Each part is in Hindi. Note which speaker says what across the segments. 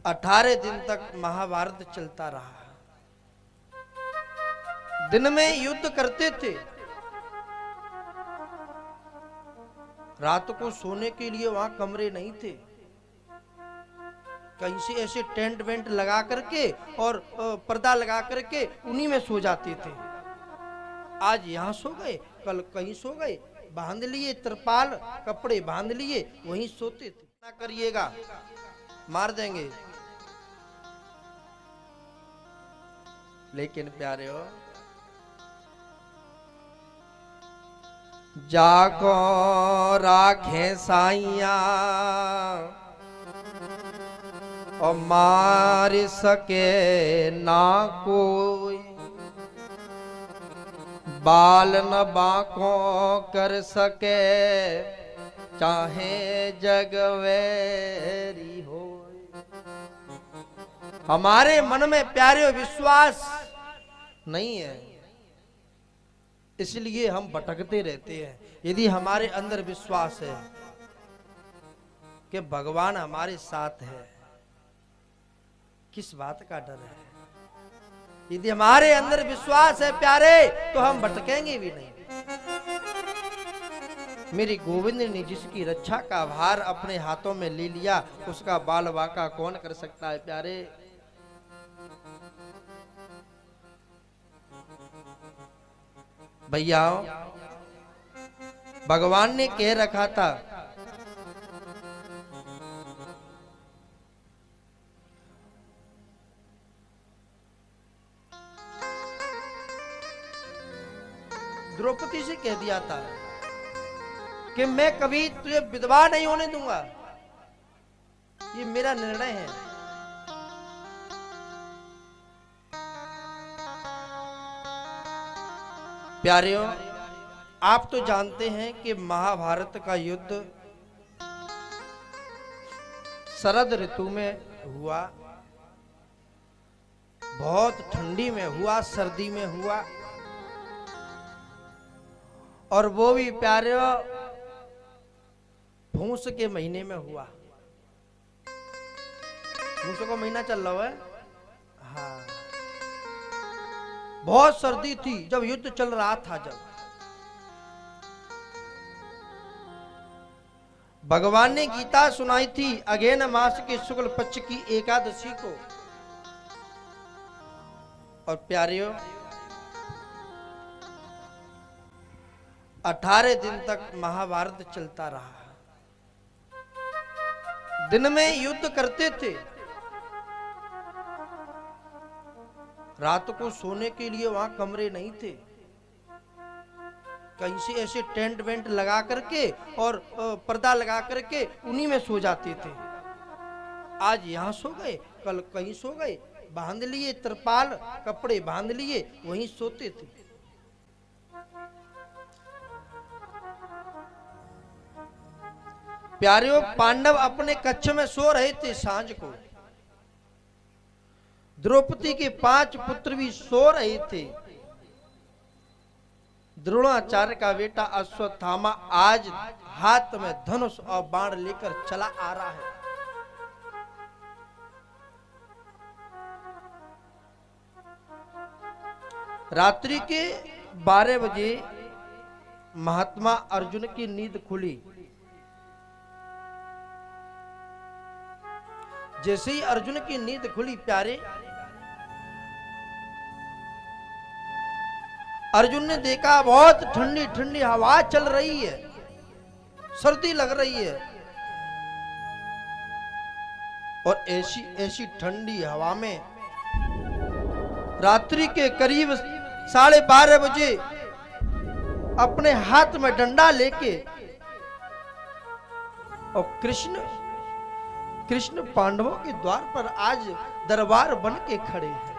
Speaker 1: 18 दिन तक महाभारत चलता रहा। दिन में युद्ध करते थे, रात को सोने के लिए वहां कमरे नहीं थे, कहीं से ऐसे टेंट वेंट लगा करके और पर्दा लगा करके उन्हीं में सो जाते थे। आज यहां सो गए, कल कहीं सो गए, बांध लिए तिरपाल कपड़े बांध लिए वहीं सोते थे। ना करिएगा, मार देंगे। लेकिन प्यारे हो, जाको राखे साइया और मार सके ना कोई, बाल न बाको कर सके चाहे जगवेरी हो। हमारे मन में प्यारे विश्वास नहीं है, इसलिए हम भटकते रहते हैं। यदि हमारे अंदर विश्वास है कि भगवान हमारे साथ है, किस बात का डर है? यदि हमारे अंदर विश्वास है प्यारे, तो हम भटकेंगे भी नहीं। मेरी गोविंद ने जिसकी रक्षा का भार अपने हाथों में ले लिया, उसका बाल बाका कौन कर सकता है प्यारे? भैया, भगवान ने कह रखा था द्रौपदी से कह दिया था कि मैं कभी तुझे विधवा नहीं होने दूंगा, ये मेरा निर्णय है। प्यारियों, आप तो जानते हैं कि महाभारत का युद्ध शरद ऋतु में हुआ, बहुत ठंडी में हुआ, सर्दी में हुआ, और वो भी प्यारियों भूस के महीने में हुआ। भूस का महीना चल रहा है, हाँ, बहुत सर्दी थी जब युद्ध चल रहा था। जब भगवान ने गीता सुनाई थी अगेन मास के शुक्ल पक्ष की एकादशी को। और प्यारियों, 18 दिन तक महाभारत चलता रहा। दिन में युद्ध करते थे, रात को सोने के लिए वहां कमरे नहीं थे, कहीं से ऐसे टेंट वेंट लगा करके और पर्दा लगा करके उन्हीं में सो जाते थे। आज यहां सो गए, कल कहीं सो गए, बांध लिए तिरपाल कपड़े बांध लिए वहीं सोते थे। प्यारियों, पांडव अपने कक्ष में सो रहे थे। सांझ को द्रौपदी के 5 पुत्र भी सो रहे थे। द्रोणाचार्य का बेटा अश्वत्थामा आज हाथ में धनुष और बाण लेकर चला आ रहा है। रात्रि के 12 बजे महात्मा अर्जुन की नींद खुली। जैसे ही अर्जुन की नींद खुली प्यारे, अर्जुन ने देखा बहुत ठंडी ठंडी हवा चल रही है, सर्दी लग रही है, और ऐसी ऐसी ठंडी हवा में रात्रि के करीब 12:30 बजे अपने हाथ में डंडा लेके और कृष्ण पांडवों के द्वार पर आज दरबार बन के खड़े हैं।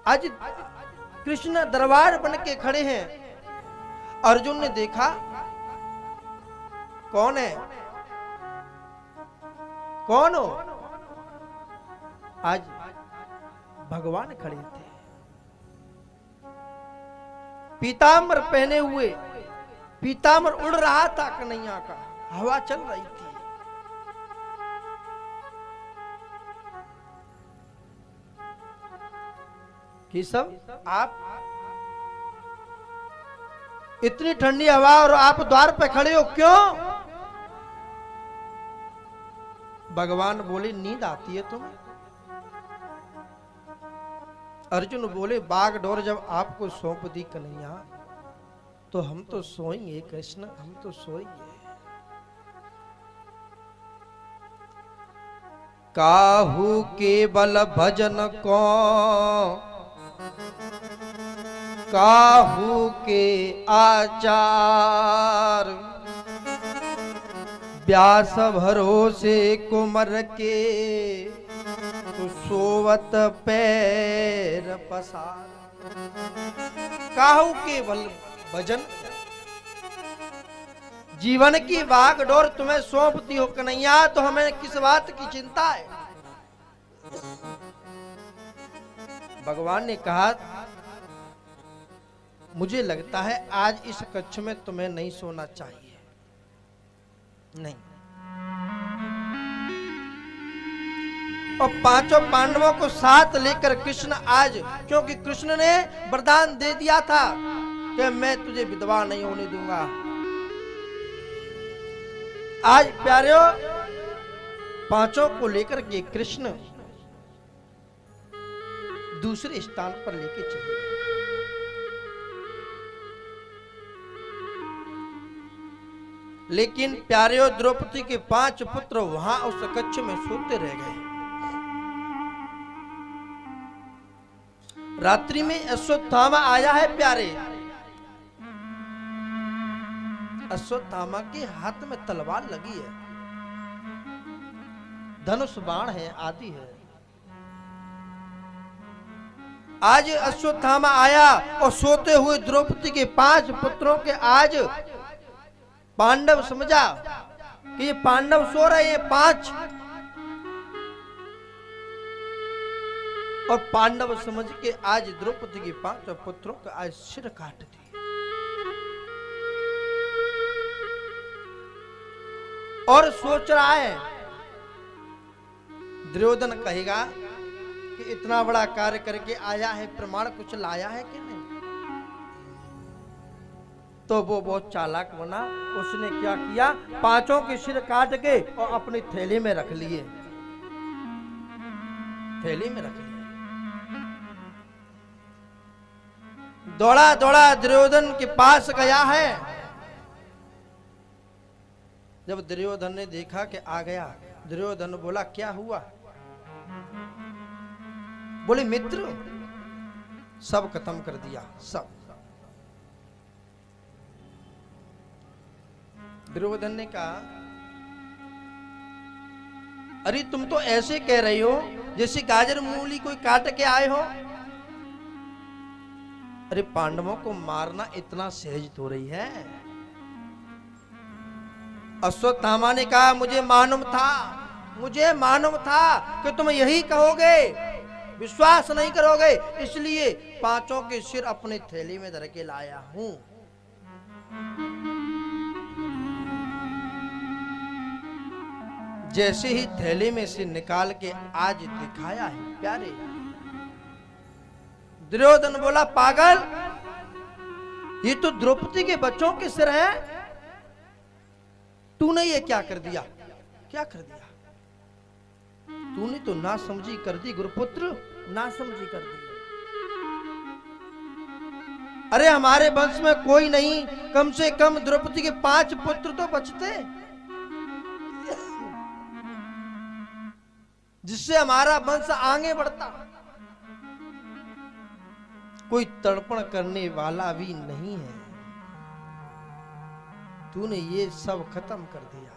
Speaker 1: आज कृष्ण दरबार बन के खड़े हैं। अर्जुन ने देखा कौन है, कौन हो? आज भगवान खड़े थे, पीतांबर पहने हुए, पीताम्बर उड़ रहा था कन्हैया का, हवा चल रही थी। कि सब आप इतनी ठंडी हवा और आप द्वार पे खड़े हो क्यों? भगवान बोले नींद आती है तुम्हें? अर्जुन बोले बागडोर जब आपको सौंप दी कन्हैया तो हम तो सोएंगे कृष्ण, हम तो सोएंगे। काहू केवल भजन को काहू के आचार, व्यास भरोसे कुमर के तो सोवत पैर पसार। काहू केवल भजन, जीवन की बागडोर तुम्हें सौंपती हो कन्हैया तो हमें किस बात की चिंता है? भगवान ने कहा मुझे लगता है आज इस कक्ष में तुम्हें नहीं सोना चाहिए। नहीं। और पांचों पांडवों को साथ लेकर कृष्ण आज, क्योंकि कृष्ण ने वरदान दे दिया था कि मैं तुझे विधवा नहीं होने दूंगा। आज प्यारे पांचों को लेकर के कृष्ण दूसरे स्थान पर लेके चले। लेकिन प्यारे द्रौपदी के 5 पुत्र वहां उस कक्ष में सोते रह गए। रात्रि में अश्वत्थामा आया है प्यारे। अश्वत्थामा के हाथ में तलवार लगी है, धनुष बाण है, आदि है। आज अश्वत्थामा आया और सोते हुए द्रौपदी के 5 पुत्रों के आज पांडव समझा कि ये पांडव सो रहे हैं 5, और पांडव समझ के आज द्रौपदी के 5 पुत्रों का आज सिर काट दिए। और सोच रहा है दुर्योधन कहेगा कि इतना बड़ा कार्य करके आया है, प्रमाण कुछ लाया है कि नहीं? तो वो बहुत चालाक बना। उसने क्या किया, 5 के सिर काट के और अपनी थैली में रख लिए, थैली में रख लिए। दौड़ा दौड़ा दुर्योधन के पास गया है। जब दुर्योधन ने देखा कि आ गया, दुर्योधन बोला क्या हुआ? बोले मित्र सब खत्म कर दिया, सब। दुर्योधन ने कहा अरे तुम तो ऐसे कह रही हो जैसे गाजर मूली कोई काट के आए हो। अरे पांडवों को मारना इतना सहज तो रही है। अश्वत्थामा ने कहा मुझे मालूम था कि तुम यही कहोगे, विश्वास नहीं करोगे, इसलिए 5 के सिर अपने थैली में धर के लाया हूं। जैसे ही थैले में से निकाल के आज दिखाया है प्यारे, दुर्योधन बोला पागल, ये तो द्रौपदी के बच्चों के सिर हैं, तूने ये क्या कर दिया? क्या कर दिया? तूने तो ना समझी कर दी गुरुपुत्र, ना समझी कर दी। अरे हमारे वंश में कोई नहीं, कम से कम द्रौपदी के 5 पुत्र तो बचते जिससे हमारा वंश आगे बढ़ता। कोई तड़पण करने वाला भी नहीं है, तूने ये सब खत्म कर दिया।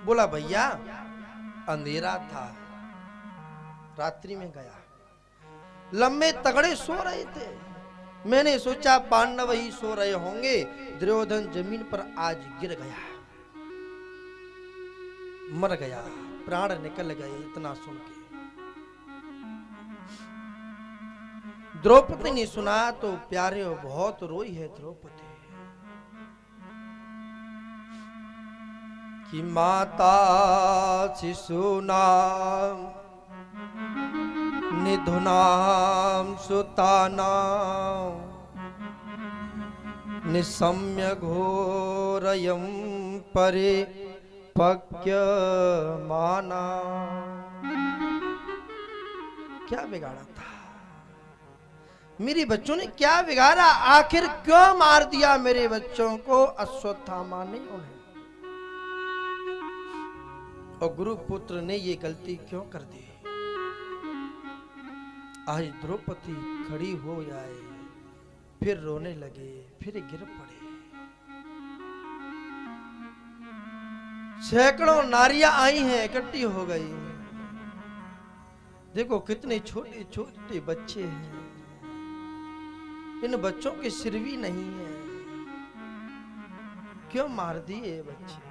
Speaker 1: बोला भैया अंधेरा था, रात्रि में गया, लंबे तगड़े सो रहे थे, मैंने सोचा पांडव ही सो रहे होंगे। दुर्योधन जमीन पर आज गिर गया, मर गया, प्राण निकल गए। इतना सुन के द्रौपदी ने सुना तो प्यारे बहुत रोई है द्रौपदी कि माता शिशूनाम निधुनाम सुतानाम निशम्य घोरयं परे पक्य माना। क्या बिगाड़ा था मेरे बच्चों ने, क्या बिगाड़ा? आखिर क्यों मार दिया मेरे बच्चों को अश्वत्थामा ने उन्हें, और गुरुपुत्र ने ये गलती क्यों कर दी? आज द्रौपदी खड़ी हो जाए, फिर रोने लगे, फिर गिर पड़े। सैकड़ों नारियां आई हैं, इकट्ठी हो गई। देखो कितने छोटे छोटे बच्चे हैं, इन बच्चों के सिर भी नहीं है। क्यों मार दिए बच्चे?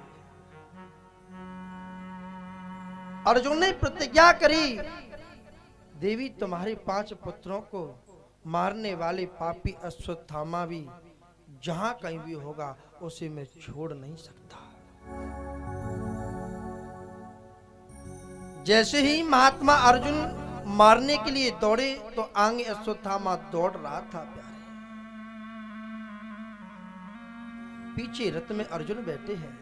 Speaker 1: अर्जुन ने प्रतिज्ञा करी, देवी तुम्हारे 5 पुत्रों को मारने वाले पापी अश्वत्थामा भी जहां कहीं भी होगा उसे मैं छोड़ नहीं सकता। जैसे ही महात्मा अर्जुन मारने के लिए दौड़े तो आगे अश्वत्थामा दौड़ रहा था प्यारे। पीछे रथ में अर्जुन बैठे हैं।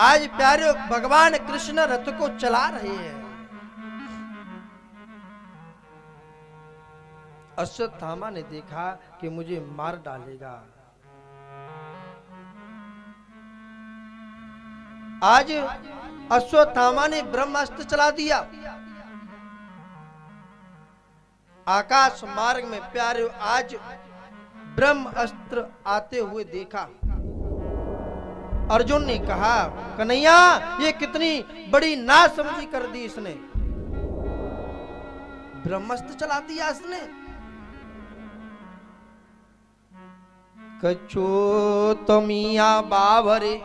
Speaker 1: आज प्यारे भगवान कृष्ण रथ को चला रहे हैं। अश्वत्थामा ने देखा कि मुझे मार डालेगा। आज अश्वत्थामा ने ब्रह्मास्त्र चला दिया। आकाश मार्ग में प्यारे आज ब्रह्मास्त्र आते हुए देखा। अर्जुन ने कहा, कन्हैया ये कितनी बड़ी नासमझी कर दी इसने, ब्रह्मास्त्र चला दिया इसने। कछु तमिया बावरे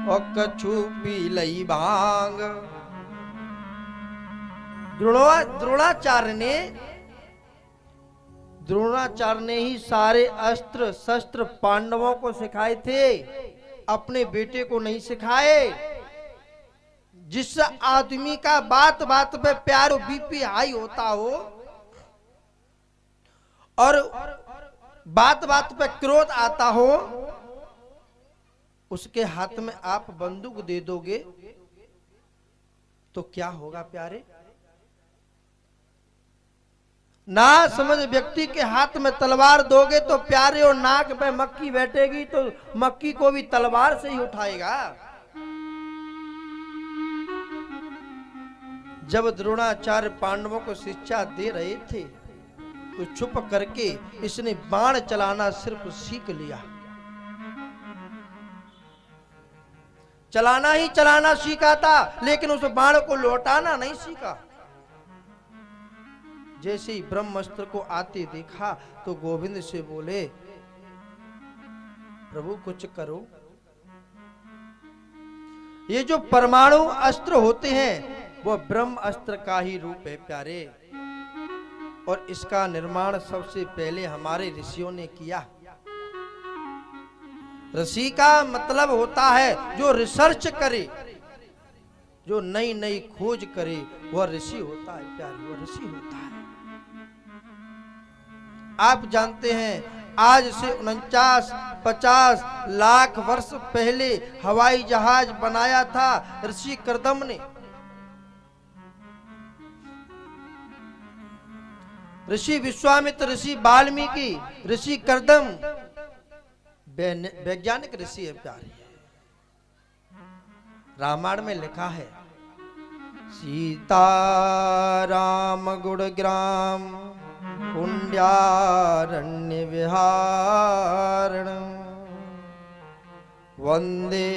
Speaker 1: और कछु पीलई भांग। द्रोणाचार्य ने ही सारे अस्त्र शस्त्र पांडवों को सिखाए थे, अपने बेटे को नहीं सिखाए। जिस आदमी का बात बात पे प्यार बीपी हाई होता हो और बात बात पे क्रोध आता हो, उसके हाथ में आप बंदूक दे दोगे तो क्या होगा प्यारे? ना समझ व्यक्ति के हाथ में तलवार दोगे तो प्यारे, और नाक पे मक्खी बैठेगी तो मक्खी को भी तलवार से ही उठाएगा। जब द्रोणाचार्य पांडवों को शिक्षा दे रहे थे तो छुप करके इसने बाण चलाना सिर्फ सीख लिया। चलाना ही चलाना सीखा था, लेकिन उस बाण को लौटाना नहीं सीखा। जैसे ही ब्रह्मास्त्र को आते देखा तो गोविंद से बोले, प्रभु कुछ करो। ये जो परमाणु अस्त्र होते हैं वो ब्रह्म अस्त्र का ही रूप है प्यारे, और इसका निर्माण सबसे पहले हमारे ऋषियों ने किया। ऋषि का मतलब होता है जो रिसर्च करे, जो नई नई खोज करे, वह ऋषि होता है प्यारे, वह ऋषि होता है। आप जानते हैं आज से 49-50 लाख वर्ष पहले हवाई जहाज बनाया था ऋषि कर्दम ने। ऋषि विश्वामित्र, ऋषि वाल्मीकि, ऋषि कर्दम वैज्ञानिक ऋषि है प्यारे। रामायण में लिखा है, सीता राम गुणग्राम कुंड्यारण्य विहारण वंदे